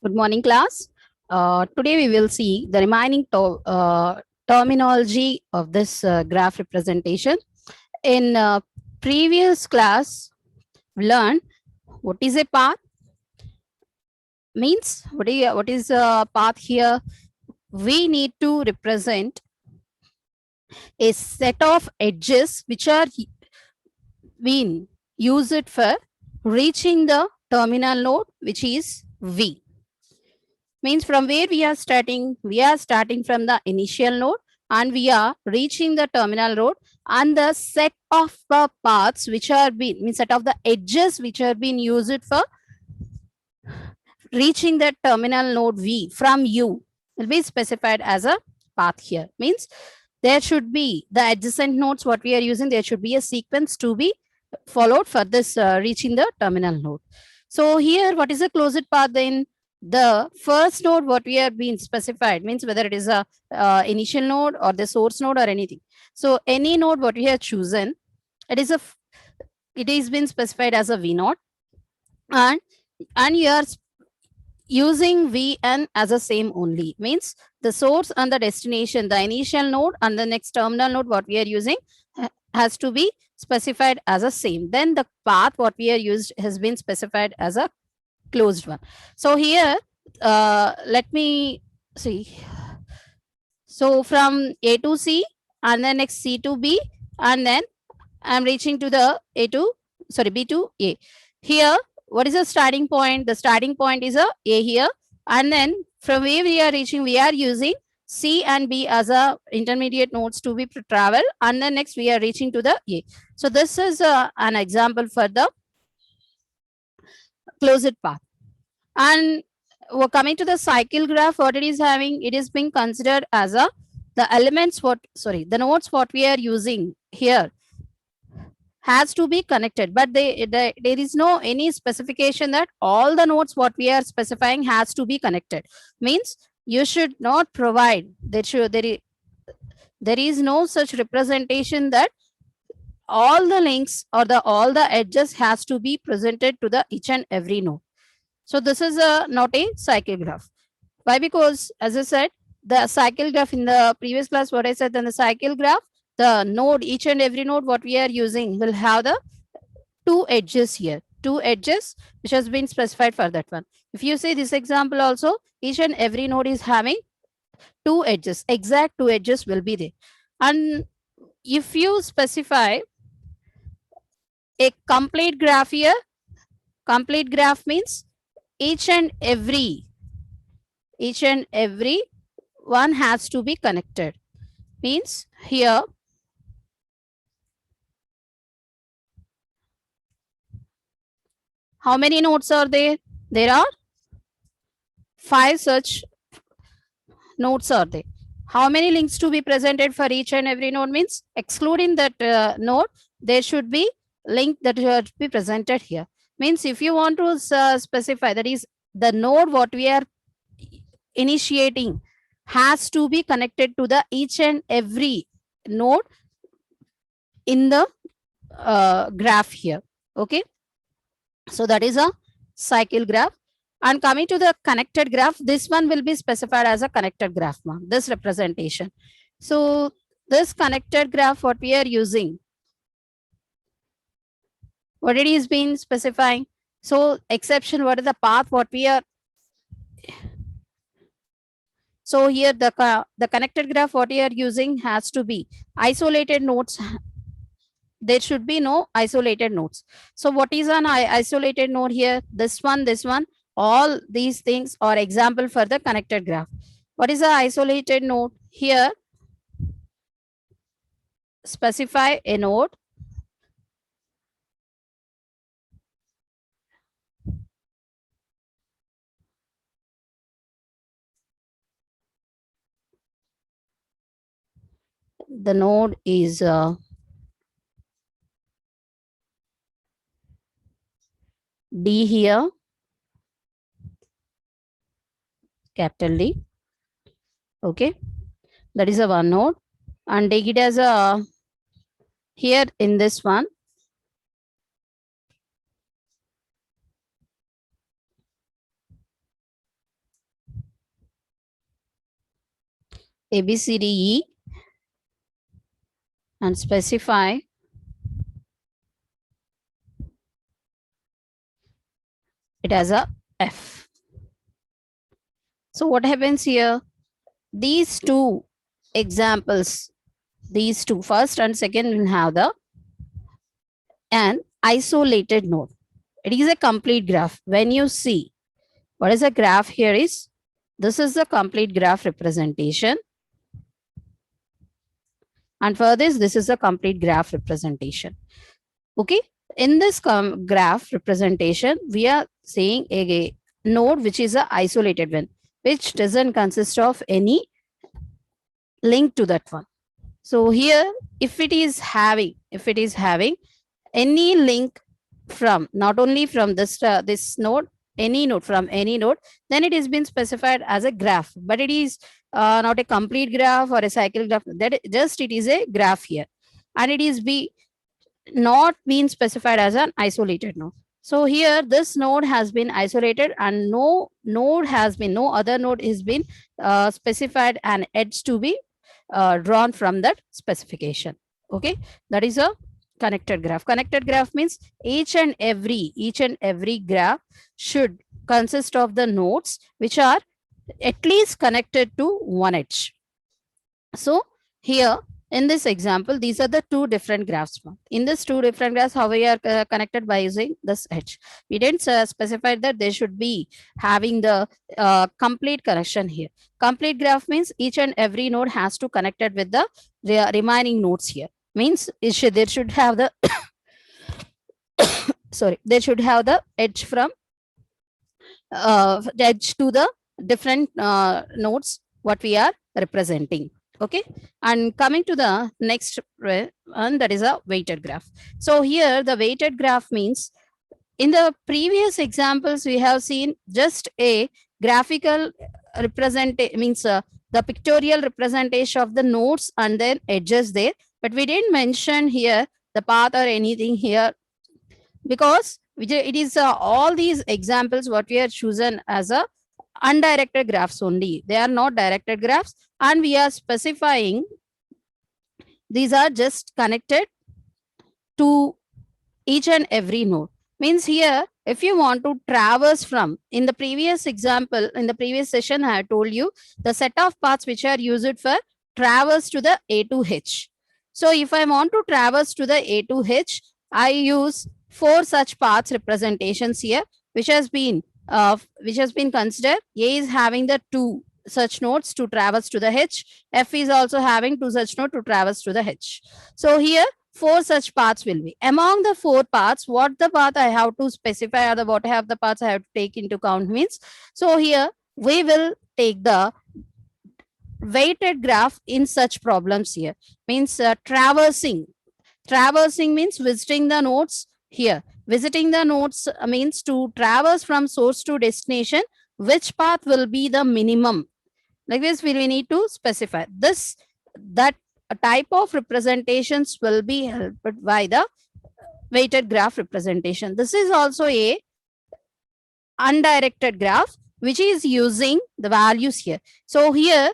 Good morning, class. Today we will see the remaining terminology of this graph representation. In previous class, we learned what is a path. Means what is a path here? We need to represent a set of edges which are being used for reaching the terminal node, which is V. Means from where we are starting from the initial node and we are reaching the terminal node, and the set of the paths which are being means set of the edges which are being used for reaching the terminal node V from U will be specified as a path here. Means there should be the adjacent nodes what we are using, there should be a sequence to be followed for this reaching the terminal node. So here what is a closed path? Then the first node what we are being specified means whether it is a initial node or the source node or anything. So any node what we have chosen, it is been specified as a V node, and you are using Vn as a same only. Means the source and the destination, the initial node and the next terminal node what we are using has to be specified as a same. Then the path what we are used has been specified as a closed one. So here let me see. So from A to C and then next C to B, and then I'm reaching to the B to A. Here what is the starting point? The starting point is a A here, and then from where we are reaching, we are using C and B as a intermediate nodes to be travel, and then next we are reaching to the A. So this is an example for the closed path. And we're coming to the cycle graph, what it is having, it is being considered as a the nodes what we are using here has to be connected, but there is no any specification that all the nodes what we are specifying has to be connected. Means you should not provide there is no such representation that all the links or all the edges has to be presented to the each and every node. So this is not a cycle graph. Why? Because as I said, the cycle graph in the previous class, what I said, then the cycle graph, the node, each and every node what we are using will have the two edges here, two edges which has been specified for that one. If you see this example also, each and every node is having two edges, exact two edges will be there. And if you specify a complete graph here, complete graph means each and every one has to be connected. Means here how many nodes are there? There are 5 such nodes are there. How many links to be presented for each and every node? Means excluding that node, there should be link that should be presented here. Means if you want to specify, that is the node what we are initiating has to be connected to the each and every node in the graph here. Okay, so that is a cycle graph. And coming to the connected graph, this one will be specified as a connected graph, this representation. So this connected graph what we are using, what it is being specifying. So exception, what is the path what we are. So here the connected graph what you are using has to be isolated nodes. There should be no isolated nodes. So what is an isolated node here? This one, all these things are example for the connected graph. What is an isolated node? Here specify a node the node is D here, capital D. Okay, that is a one node, and take it as a here in this one. A, B, C, D, E and specify it as a F. So what happens here? These two examples, these two, first and second, will have an isolated node. It is a complete graph. When you see what is a graph here is, this is the complete graph representation. And for this is a complete graph representation. Okay. In this graph representation, we are saying a node which is a isolated one, which doesn't consist of any link to that one. So here, if it is having any link from, not only from this node, any node, from any node, then it is been specified as a graph. But it is not a complete graph or a cycle graph. That just it is a graph here, and it is not been specified as an isolated node. So here this node has been isolated, and no other node has been specified an edge to be drawn from that specification. Okay, that is a connected graph. Connected graph means each and every graph should consist of the nodes which are at least connected to one edge. So here in this example, these are the two different graphs. In this two different graphs, how we are connected by using this edge. We didn't specify that they should be having the complete connection here. Complete graph means each and every node has to connected with the remaining nodes here. Means there should have the sorry, they should have the edge from edge to the different nodes what we are representing. Okay, and coming to the next one, that is a weighted graph. So here the weighted graph means, in the previous examples we have seen just a graphical representation, means the pictorial representation of the nodes and then edges there, but we didn't mention here the path or anything here, because it is all these examples what we are chosen as a undirected graphs only. They are not directed graphs, and we are specifying these are just connected to each and every node. Means here, if you want to traverse from, in the previous example, in the previous session, I told you the set of paths which are used for traverse to the A to H. So if I want to traverse to the A to H, I use 4 such paths representations here, which has been considered. A is having the 2 such nodes to traverse to the H. F is also having 2 such nodes to traverse to the H. So here 4 such paths will be. Among the 4 paths, what the path I have to specify, or what have the paths I have to take into account means. So here we will take the weighted graph in such problems here. Means traversing. Traversing means visiting the nodes here. Visiting the nodes means to traverse from source to destination. Which path will be the minimum? Like this, we need to specify this. That type of representations will be helped by the weighted graph representation. This is also a undirected graph which is using the values here. So here,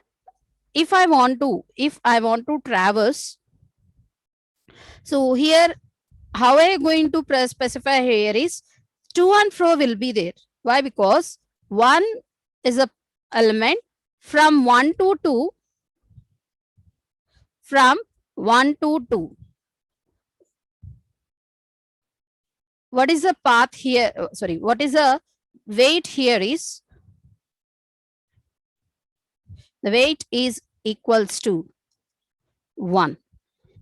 if I want to traverse, so here how I am going to specify here is to and fro will be there. Why? Because 1 is a element from 1 to 2, from 1 to 2. What is the path here? Sorry, what is the weight here is? The weight is equals to 1.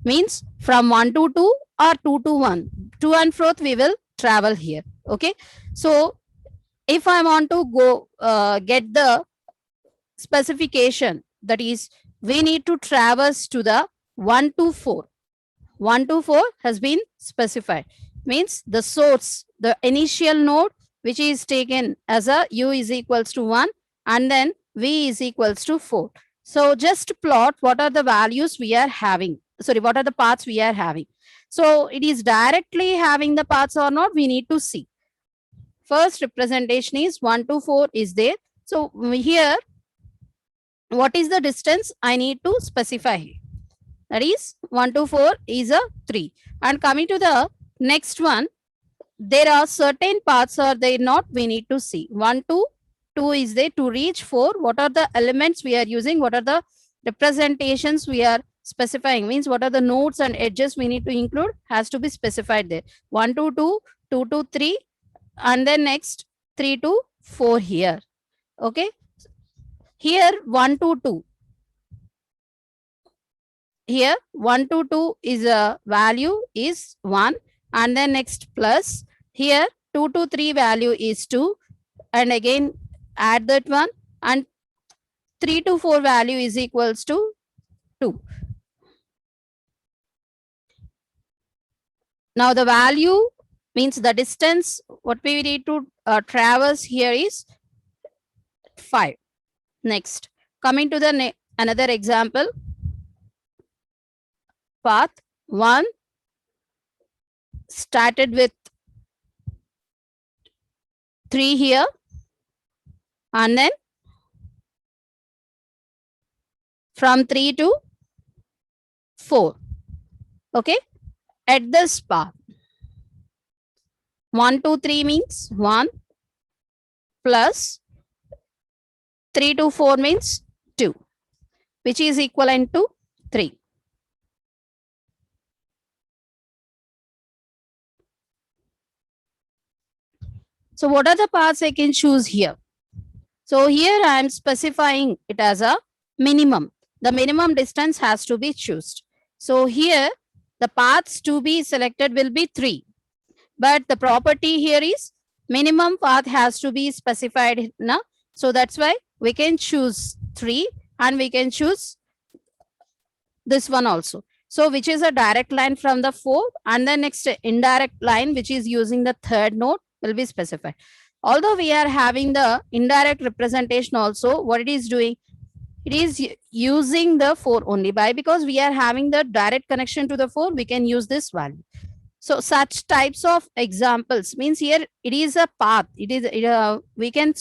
Means from 1 to 2 or 2 to 1. To and fro we will travel here. Okay. So if I want to go get the specification, that is we need to traverse to the 1 to 4. 1 to 4 has been specified. Means the source, the initial node which is taken as a u is equals to 1, and then v is equals to 4. So just plot what are the values we are having. Sorry, what are the paths we are having. So it is directly having the paths or not, we need to see. First representation is 1 to 4 is there. So here what is the distance I need to specify here? That is 1 to 4 is a 3. And coming to the next one, there are certain paths are there not, we need to see. 1 to 2 is there to reach 4. What are the elements we are using? What are the representations we are specifying? Means what are the nodes and edges we need to include? Has to be specified there. 1 to 2, 2 to 3, and then next 3 to 4 here. Okay. Here 1 to 2. Here 1 to 2 is a value is 1, and then next plus. Here 2 to 3 value is 2, and again add that one, and 3 to 4 value is equals to 2. Now the value means the distance what we need to traverse here is 5. Next, coming to the another example, path 1 started with 3 here, and then from 3 to 4. Okay, at this path 1 to 3 means 1 plus 3 to 4 means 2, which is equivalent to 3. So what are the paths I can choose here? So here I am specifying it as a minimum. The minimum distance has to be chosen. So here the paths to be selected will be 3. But the property here is minimum path has to be specified. Na? So that's why we can choose 3, and we can choose this one also. So which is a direct line from the 4, and the next indirect line which is using the third node will be specified. Although we are having the indirect representation also, what it is doing, it is using the 4 only. By because we are having the direct connection to the 4, we can use this value. So such types of examples means here it is a path. It is we can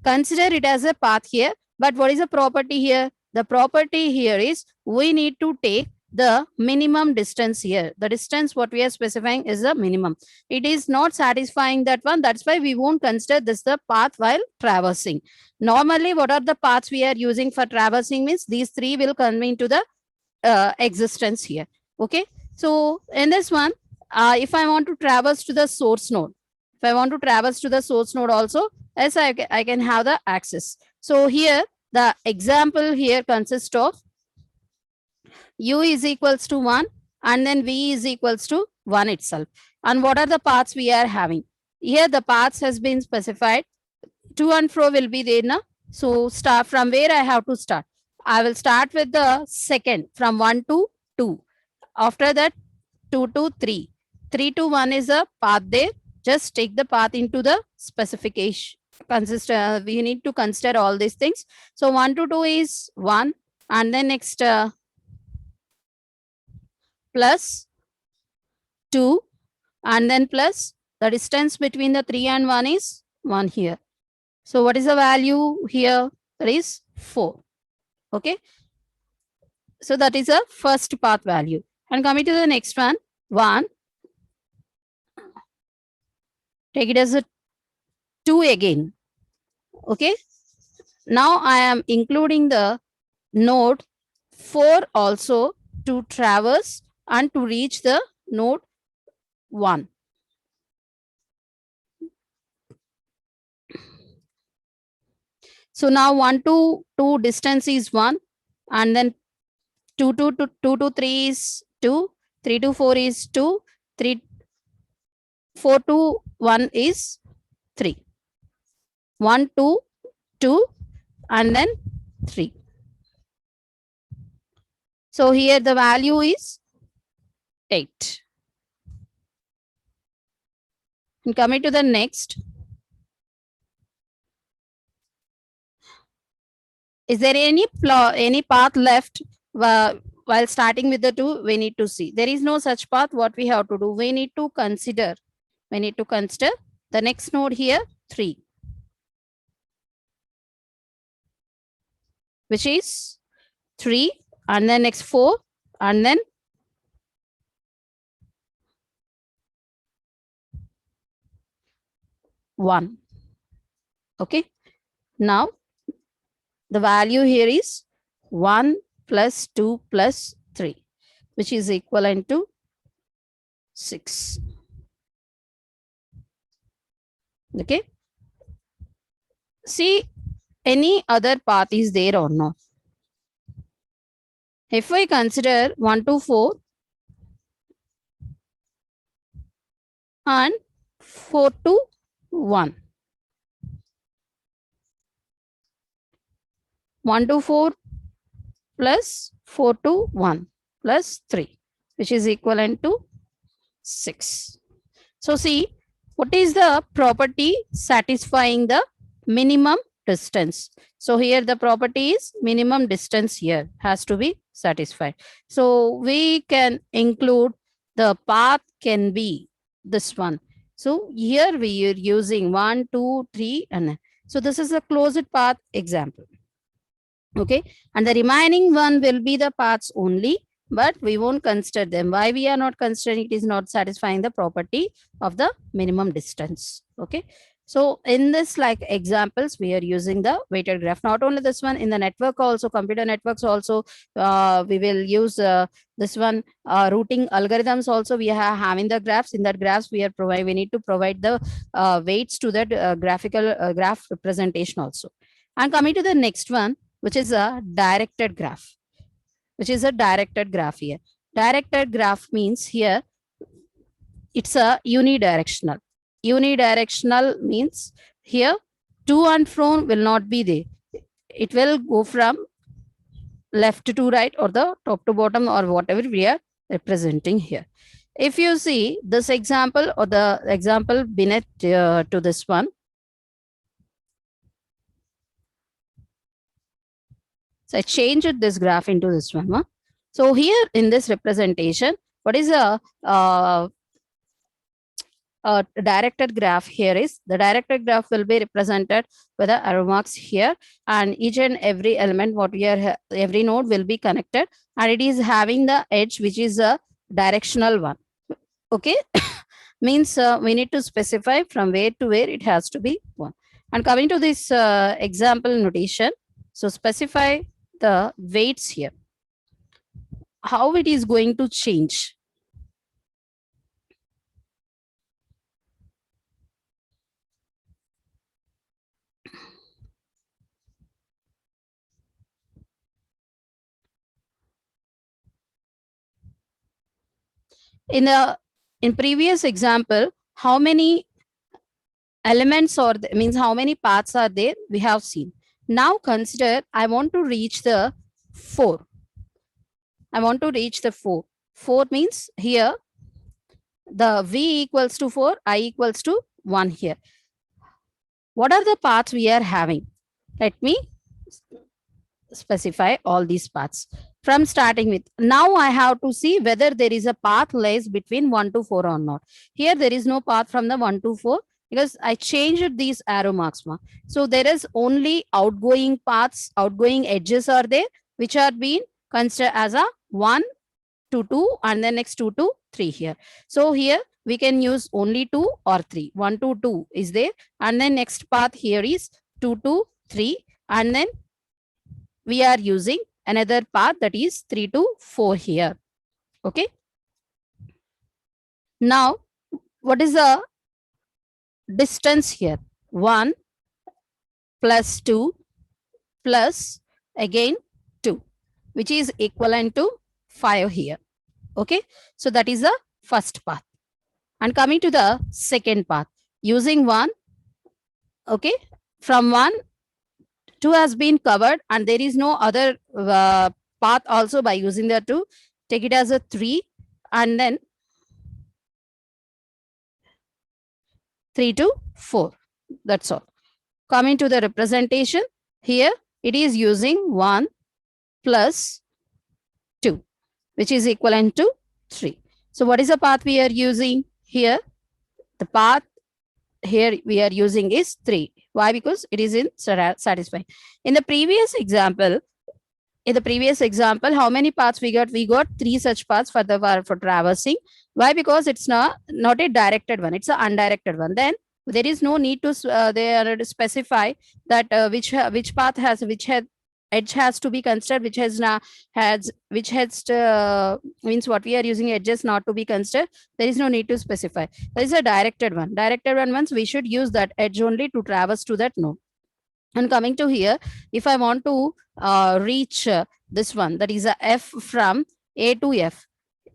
consider it as a path here. But what is the property here? The property here is we need to take the minimum distance here. The distance what we are specifying is the minimum. It is not satisfying that one. That's why we won't consider this the path while traversing. Normally, what are the paths we are using for traversing means these 3 will come into the existence here. Okay. So in this one, if I want to traverse to the source node, if I want to traverse to the source node also, yes, I can have the access. So here, the example here consists of u is equals to 1, and then v is equals to 1 itself. And what are the paths we are having? Here the paths has been specified. To and fro will be there. Na? So start from where I have to start. I will start with the second from 1 to 2. After that 2 to 3. 3 to 1 is a path there. Just take the path into the specification. We need to consider all these things. So 1 to 2 is 1, and then next plus 2, and then plus the distance between the 3 and 1 is 1 here. So what is the value here? That is 4. Okay. So that is a first path value. And coming to the next one, 1. Take it as a 2 again. Okay. Now I am including the node 4 also to traverse and to reach the node 1. So now 1 to 2 distance is 1, and then 2 to 3 is 2, 3 to 4 is 2, 4 to 1 is 3. 1 to 2, and then 3. So here the value is 8. And coming to the next, is there any path left while starting with the 2? We need to see. There is no such path. What we have to do? We need to consider the next node here, 3. which is 3, and then next 4, and then 1. Okay. Now the value here is 1 plus 2 plus 3, which is equivalent to 6. Okay. See, any other path is there or not? If I consider 1 to 4 and 4 to 1. 1 to 4 plus 4 to 1 plus 3, which is equivalent to 6. So see, what is the property satisfying the minimum distance? So here the property is minimum distance here has to be satisfied. So we can include the path can be this one. So here we are using 1, 2, 3, and so this is a closed path example. Okay, and the remaining one will be the paths only, but we won't consider them. Why we are not considering? It is not satisfying the property of the minimum distance. Okay, so in this like examples, we are using the weighted graph. Not only this one, in the network also, computer networks also, we will use this one routing algorithms also. We are having the graphs. In that graphs, we need to provide the weights to that graphical graph representation also. And coming to the next one, which is a directed graph, here. Directed graph means here it's a unidirectional. Unidirectional means here to and from will not be there. It will go from left to right or the top to bottom or whatever we are representing here. If you see this example or the example beneath to this one, so I changed this graph into this one. Huh? So here in this representation, what is a directed graph here is the directed graph will be represented with the arrow marks here, and each and every element what we are every node will be connected, and it is having the edge which is a directional one. Okay, means we need to specify from where to where it has to be one. And coming to this example notation, so specify the weights here. How it is going to change? In previous example, how many elements or means how many paths are there we have seen. Now consider I want to reach the 4. I want to reach the 4. 4 means here the v equals to 4, I equals to 1 here. What are the paths we are having? Let me specify all these paths from starting with. Now I have to see whether there is a path lies between 1 to 4 or not. Here there is no path from the 1 to 4 because I changed these arrow marks. So there is only outgoing paths, outgoing edges are there, which are being considered as a 1 to 2 and then next 2 to 3 here. So here we can use only 2 or 3. 1 to 2 is there, and then next path here is 2 to 3, and then we are using another path that is 3 to 4 here. Okay. Now, what is the distance here? 1 plus 2 plus again 2, which is equivalent to 5 here. Okay. So that is the first path. And coming to the second path, using 1, okay, from 1, 2 has been covered and there is no other path also by using the 2. Take it as a 3 and then 3 to 4. That's all. Coming to the representation, here it is using 1 plus 2, which is equivalent to 3. So what is the path we are using here? The path here we are using is 3. Why? Because it is in satisfying. In the previous example, in the previous example, how many paths we got? We got 3 such paths for the for traversing. Why? Because it's not a directed one, it's an undirected one. Then there is no need to there to specify that which path has which edge has to be considered, which has which has means what we are using edges not to be considered. There is no need to specify. There is a directed one. Directed one means we should use that edge only to traverse to that node. And coming to here, if I want to reach this one, that is a f from A to F.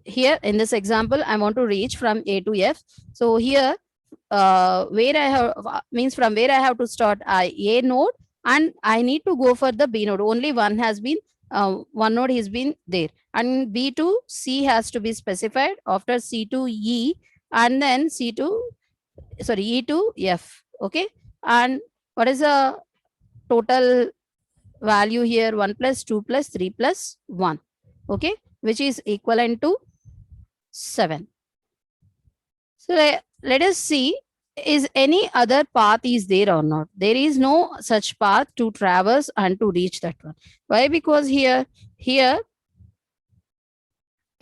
Here in this example, I want to reach from A to F. So here, where I have means from where I have to start A node, and I need to go for the B node. Only one has been one node has been there, and B to C has to be specified, after C to E, and then C to E to F. Okay, and what is the total value here? 1 plus 2 plus 3 plus 1. Okay, which is equivalent to 7. So let us see, is any other path is there or not? There is no such path to traverse and to reach that one. Why? Because here it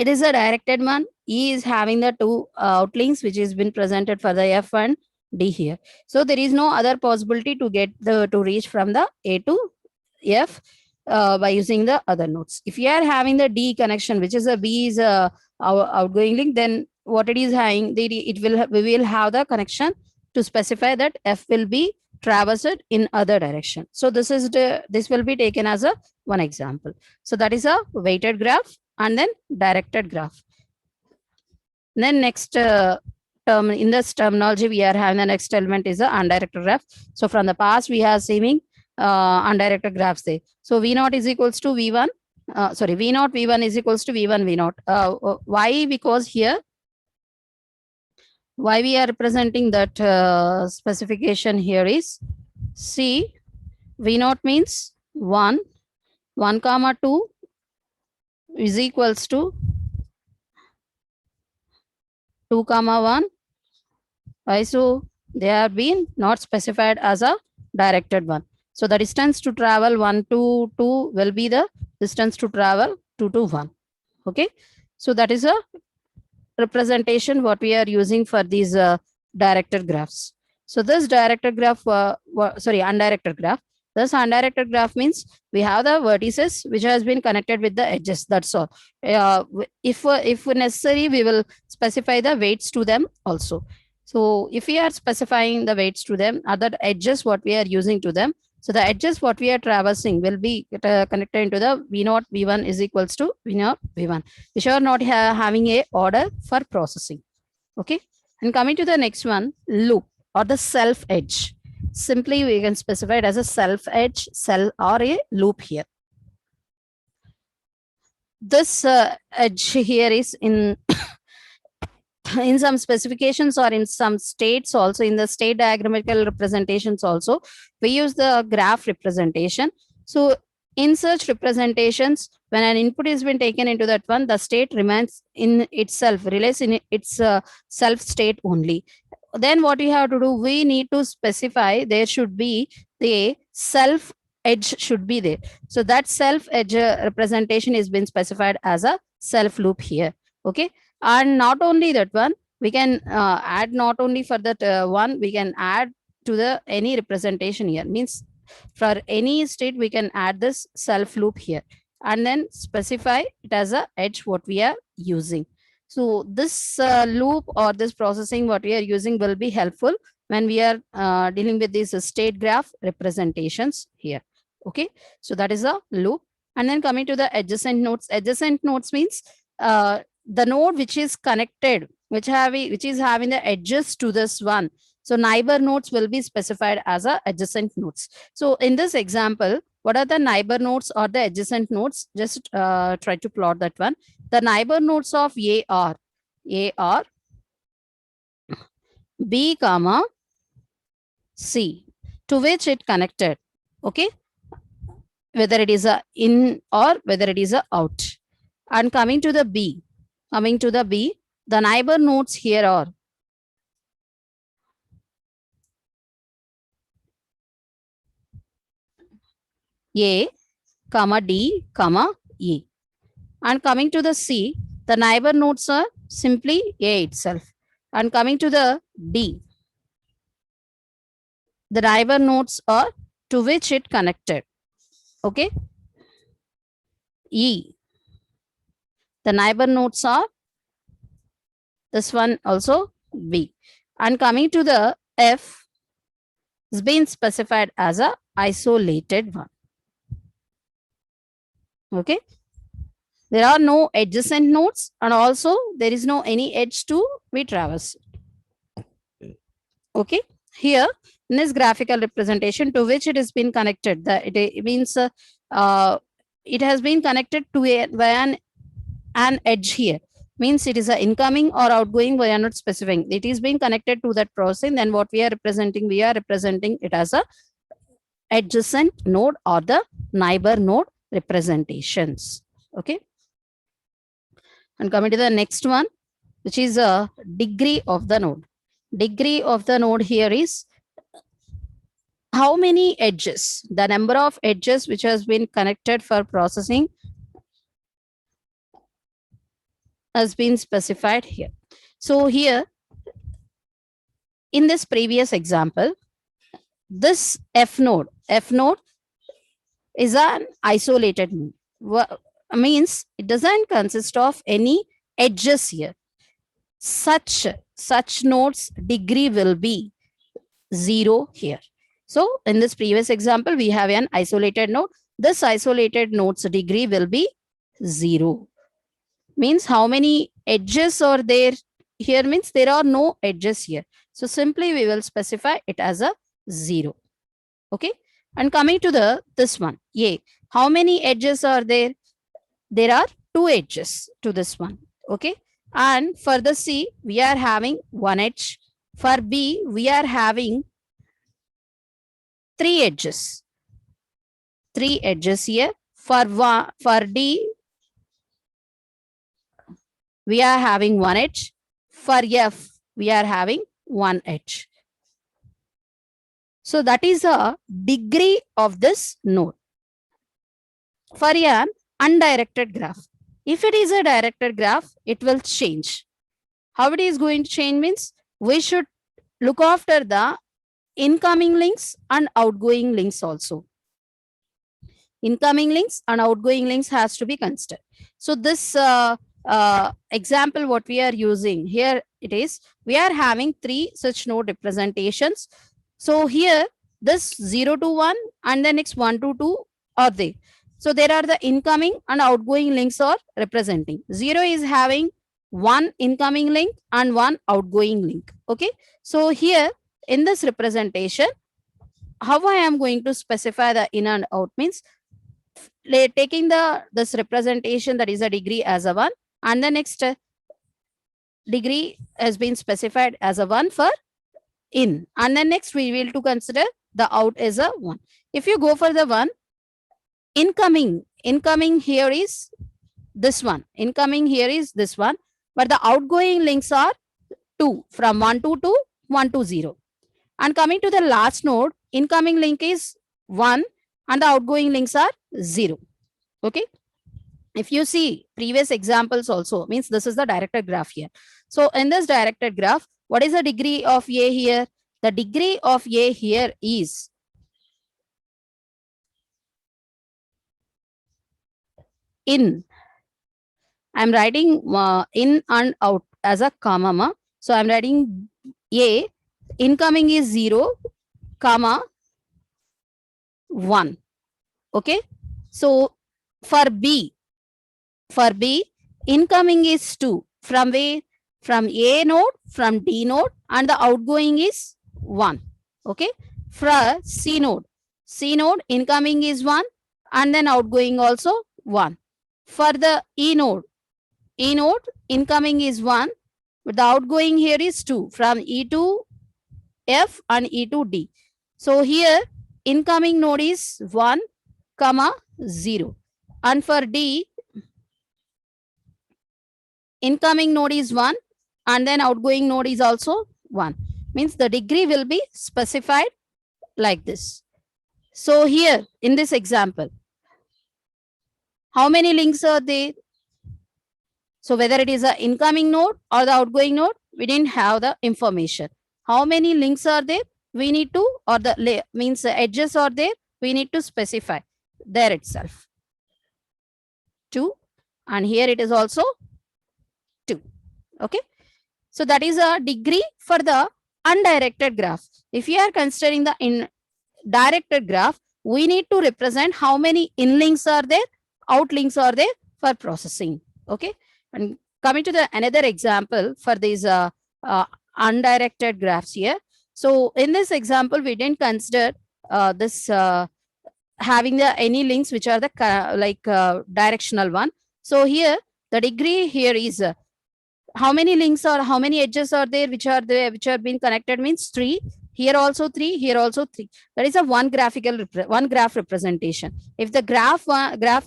is a directed one. E is having the two outlinks which has been presented for the F and D here. So there is no other possibility to get to reach from the A to F by using the other nodes. If you are having the D connection, which is a B is a outgoing link, then what it is having, we will have the connection to specify that F will be traversed in other direction. So this will be taken as a one example. So that is a weighted graph and then directed graph. Then next term in this terminology, we are having the next element is the undirected graph. So from the past, we are seeing undirected graphs there. So V naught is equals to V1. V naught V1 is equals to V1 V naught. Why? Because here, why we are representing that specification here is, see, V naught means 1, 1 comma 2 is equals to 2 comma 1. Why? So they are being not specified as a directed one. So the distance to travel 1 to 2 will be the distance to travel 2 to 1. Okay. So that is a representation what we are using for these directed graphs. So this directed graph, undirected graph. This undirected graph means we have the vertices which has been connected with the edges. That's all. If necessary, we will specify the weights to them also. So if we are specifying the weights to them, other edges what we are using to them. So the edges what we are traversing will be connected into the V naught V1 is equals to V naught V1, which are not having a order for processing. Okay. And coming to the next one, loop or the self edge. Simply we can specify it as a self edge, cell or a loop here. This edge here is in in some specifications or in some states also, in the state diagrammatical representations also, we use the graph representation. So in such representations, when an input has been taken into that one, the state remains in itself, relates in its self state only. Then what we have to do, we need to specify there should be the self edge should be there. So that self edge representation is been specified as a self loop here. Okay. And not only that one, we can add not only for that one, we can add to the any representation here. Means for any state, we can add this self loop here and then specify it as a edge what we are using. So this loop or this processing what we are using will be helpful when we are dealing with these state graph representations here. Okay, so that is a loop. And then coming to the adjacent nodes. Adjacent nodes means the node which is connected, which is having the edges to this one. So neighbor nodes will be specified as a adjacent nodes. So in this example, what are the neighbor nodes or the adjacent nodes? Just try to plot that one. The neighbor nodes of A are B comma C, to which it connected. Okay, whether it is a in or whether it is a out. And coming to the B, the neighbor nodes here are A, comma D, comma E. And coming to the C, the neighbor nodes are simply A itself. And coming to the D, the neighbor nodes are to which it connected. Okay. E, the neighbor nodes are this one also B. And coming to the F, is being specified as a isolated one. Okay. There are no adjacent nodes and also there is no any edge to be traversed. Okay. Here in this graphical representation to which it has been connected, it means it has been connected to an edge here. Means it is an incoming or outgoing, we are not specifying. It is being connected to that processing. Then what we are representing it as a adjacent node or the neighbor node representations. Okay. And coming to the next one, which is a degree of the node. Degree of the node here is how many edges, the number of edges which has been connected for processing has been specified here. So here, in this previous example, this F node is an isolated node. Means it doesn't consist of any edges here. Such nodes degree will be 0 here. So in this previous example, we have an isolated node. This isolated node's degree will be 0. Means how many edges are there here? Means there are no edges here. So simply we will specify it as a 0. Okay. And coming to this one, A, how many edges are there? There are 2 edges to this one. Okay. And for the C, we are having 1 edge. For B, we are having 3 edges. 3 edges here. For D, we are having 1 edge. For F, we are having 1 edge. So that is a degree of this node. For an undirected graph, if it is a directed graph, it will change. How it is going to change means we should look after the incoming links and outgoing links also. Incoming links and outgoing links has to be considered. So this example what we are using here, it is we are having 3 such node representations. So here this 0 to 1 and the next 1 to 2 are there. So there are the incoming and outgoing links are representing. 0 is having 1 incoming link and 1 outgoing link. Okay. So here in this representation, how I am going to specify the in and out means taking this representation that is a degree as a 1 and the next degree has been specified as a 1 for in, and then next we will to consider the out as a 1. If you go for the 1, incoming here is this one. Incoming here is this one, but the outgoing links are 2 from 1 to 2, 1 to 0. And coming to the last node, incoming link is 1 and the outgoing links are 0. Okay. If you see previous examples also, means this is the directed graph here. So in this directed graph, what is the degree of A here? The degree of A here is in. I'm writing in and out as a comma. So I'm writing A, incoming is 0, comma 1. Okay. So for B, incoming is 2. From where? From A node, from D node, and the outgoing is 1. Okay. For C node, incoming is 1 and then outgoing also 1. For the E node, incoming is 1, but the outgoing here is 2 from E to F and E to D. So here incoming node is 1, comma 0. And for D, incoming node is 1 and then outgoing node is also 1. Means the degree will be specified like this. So here in this example, How many links are there? So whether it is an incoming node or the outgoing node, we didn't have the information. How many links are there? We need to, or the means the edges are there, we need to specify there itself. 2, and here it is also 2. Okay. So that is a degree for the undirected graph. If you are considering the directed graph, we need to represent how many in links are there, out links are there for processing. Okay. And coming to the another example for these undirected graphs here. So in this example, we didn't consider this having the any links which are the directional one. So here the degree here is how many links or how many edges are there which are being connected means 3. Here also 3, here also 3. That is a one graph representation. If the graph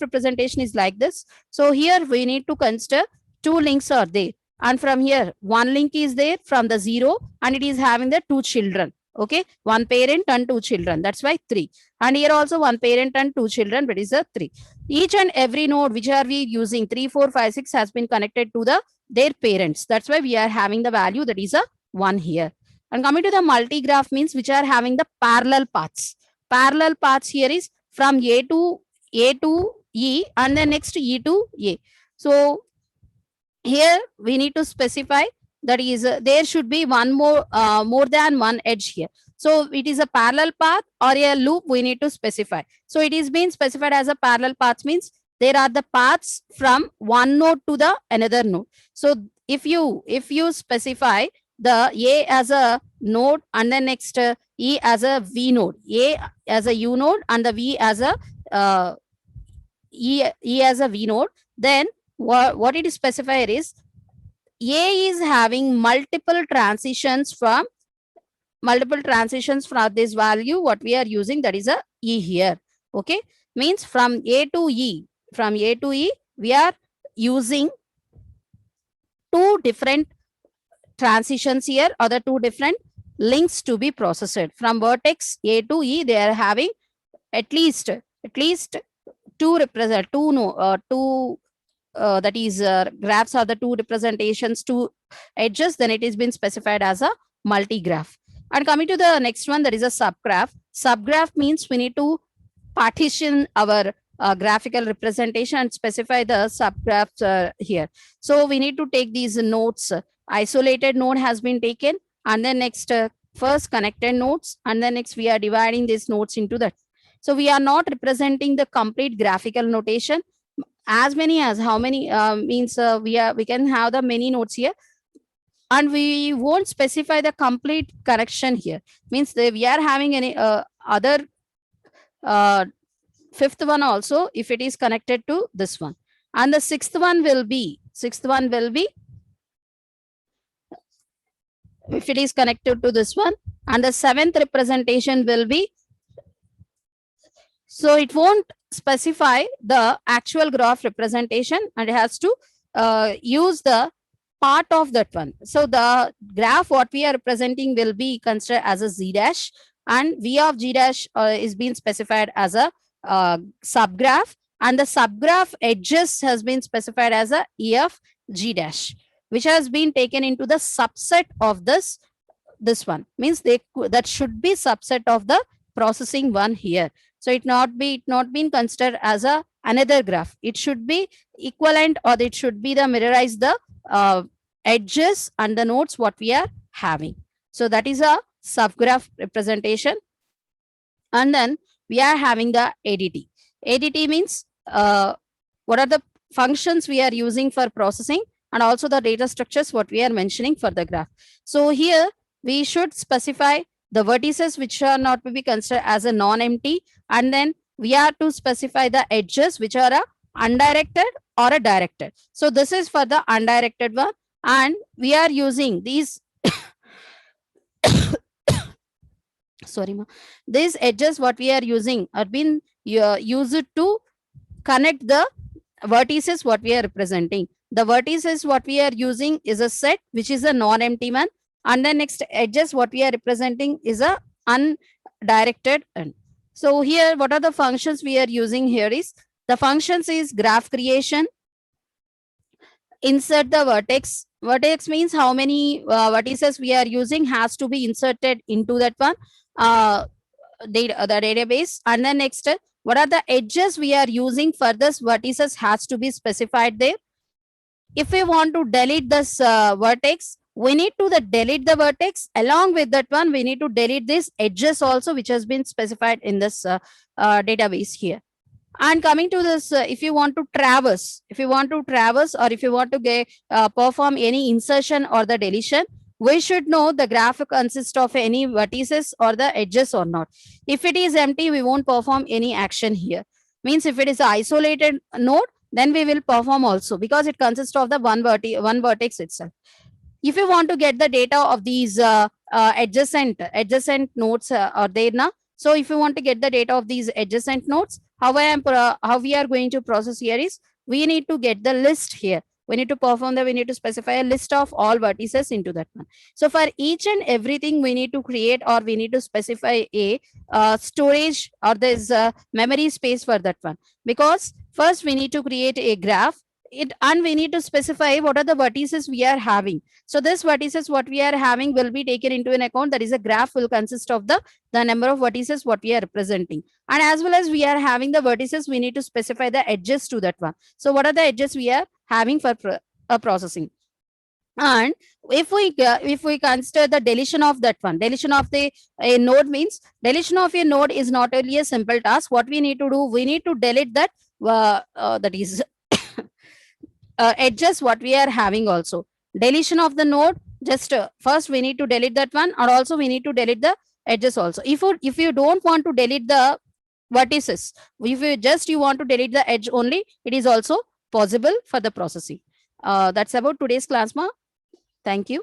representation is like this, so here we need to consider 2 links are there, and from here one link is there from the 0, and it is having the 2 children. Okay, one parent and 2 children. That's why 3. And here also one parent and 2 children, but is a 3. Each and every node which are we using 3, 4, 5, 6 has been connected to their parents. That's why we are having the value that is a 1 here. And coming to the multi-graph means which are having the parallel paths. Parallel paths here is from A to E and then next E to A. So here we need to specify that is there should be one more than one edge here. So it is a parallel path or a loop we need to specify. So it is being specified as a parallel path means there are the paths from one node to the another node. So if you specify the A as a node and then next E as a V node, A as a U node and the V as a E as a V node, then what it is specified is A is having multiple transitions from this value what we are using, that is a E here. Okay, means from A to E we are using 2 different transitions here, or the 2 different links to be processed. From vertex A to E they are having at least 2 represent 2 that is graphs are the 2 representations, 2 edges, then it is been specified as a multi-graph. And coming to the next one, that is a subgraph. Subgraph means we need to partition our graphical representation and specify the subgraphs here. So we need to take these nodes. Isolated node has been taken, and then next first connected nodes, and then next we are dividing these nodes into that. So we are not representing the complete graphical notation. As many as how many means we can have the many nodes here, and we won't specify the complete connection here. Means we are having any other 5th one also if it is connected to this one, and the 6th one will be if it is connected to this one, and the 7th representation will be. So it won't specify the actual graph representation, and it has to use the part of that one. So the graph what we are representing will be considered as a Z dash, and V of G dash is being specified as a subgraph, and the subgraph edges has been specified as a E of G dash, which has been taken into the subset of this one. Means that should be subset of the processing one here. So it not been considered as another graph. It should be equivalent, or it should be the mirrorize the edges and the nodes what we are having. So that is a subgraph representation. And then we are having the ADT. ADT means what are the functions we are using for processing, and also the data structures what we are mentioning for the graph. So here we should specify the vertices which are not to be considered as a non-empty, and then we are to specify the edges which are a undirected or a directed. So this is for the undirected one, and we are using these sorry ma, these edges what we are using are being used to connect the vertices what we are representing. The vertices what we are using is a set which is a non-empty one, and the next edges what we are representing is a undirected end. So here what are the functions we are using here is The functions is graph creation, insert the vertex. Vertex means how many vertices we are using has to be inserted into that one the database. And then next, what are the edges we are using for this vertices has to be specified there. If we want to delete this vertex, we need to delete the vertex. Along with that one, we need to delete this edges also, which has been specified in this database here. And coming to this, if you want to traverse, or if you want to perform any insertion or the deletion, we should know the graph consists of any vertices or the edges or not. If it is empty, we won't perform any action here. Means if it is an isolated node, then we will perform also, because it consists of the one vertex itself. If you want to get the data of these adjacent nodes are there now. So if you want to get the data of these adjacent nodes, how we are going to process here is, we need to get the list here. We need to specify a list of all vertices into that one. So for each and everything, we need to create, or we need to specify a storage, or there's a memory space for that one. Because first we need to create a graph, and we need to specify what are the vertices we are having. So this vertices what we are having will be taken into an account. That is, a graph will consist of the number of vertices what we are representing. And as well as we are having the vertices, we need to specify the edges to that one. So what are the edges we are having for processing? And if we consider the deletion of that one, deletion of a node means, deletion of a node is not only a simple task. What we need to do, we need to delete that that is edges what we are having also. Deletion of the node, just first we need to delete that one, or also we need to delete the edges also. If you don't want to delete the vertices, if you want to delete the edge only, it is also possible for the processing. That's about today's class, ma. Thank you.